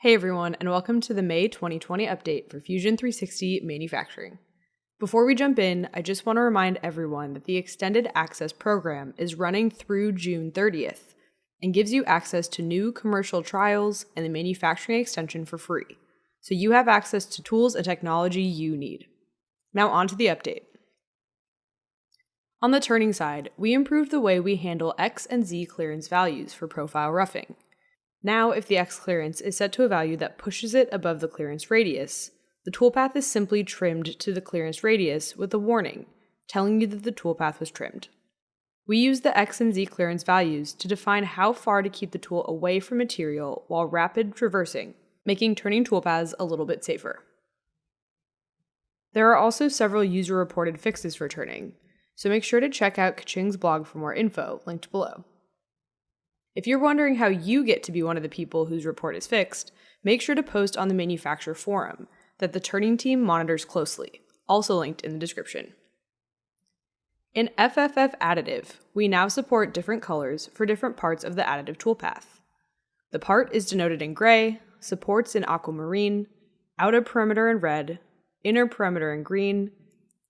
Hey everyone, and welcome to the May 2020 update for Fusion 360 Manufacturing. Before we jump in, I just want to remind everyone that the Extended Access program is running through June 30th and gives you access to new commercial trials and the manufacturing extension for free, so you have access to tools and technology you need. Now on to the update. On the turning side, we improved the way we handle X and Z clearance values for profile roughing. Now, if the X clearance is set to a value that pushes it above the clearance radius, the toolpath is simply trimmed to the clearance radius with a warning, telling you that the toolpath was trimmed. We use the X and Z clearance values to define how far to keep the tool away from material while rapid traversing, making turning toolpaths a little bit safer. There are also several user-reported fixes for turning, so make sure to check out Kaching's blog for more info, linked below. If you're wondering how you get to be one of the people whose report is fixed, make sure to post on the manufacturer forum that the turning team monitors closely, also linked in the description. In FFF Additive, we now support different colors for different parts of the additive toolpath. The part is denoted in gray, supports in aquamarine, outer perimeter in red, inner perimeter in green,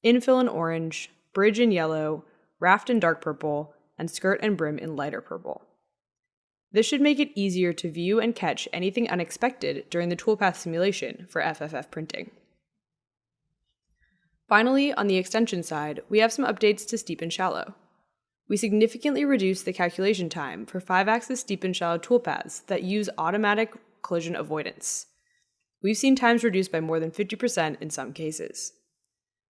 infill in orange, bridge in yellow, raft in dark purple, and skirt and brim in lighter purple. This should make it easier to view and catch anything unexpected during the toolpath simulation for FFF printing. Finally, on the extension side, we have some updates to steep and shallow. We significantly reduced the calculation time for 5-axis steep and shallow toolpaths that use automatic collision avoidance. We've seen times reduced by more than 50% in some cases.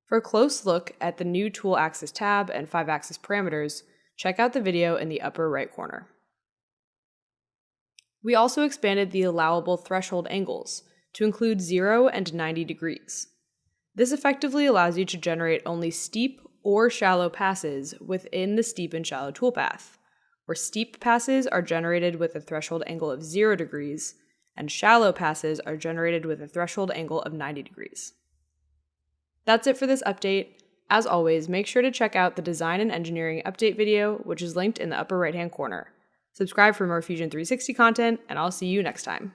For a close look at the new tool axis tab and 5-axis parameters, check out the video in the upper right corner. We also expanded the allowable threshold angles to include 0 and 90 degrees. This effectively allows you to generate only steep or shallow passes within the steep and shallow toolpath, where steep passes are generated with a threshold angle of 0 degrees, and shallow passes are generated with a threshold angle of 90 degrees. That's it for this update. As always, make sure to check out the design and engineering update video, which is linked in the upper right-hand corner. Subscribe for more Fusion 360 content, and I'll see you next time.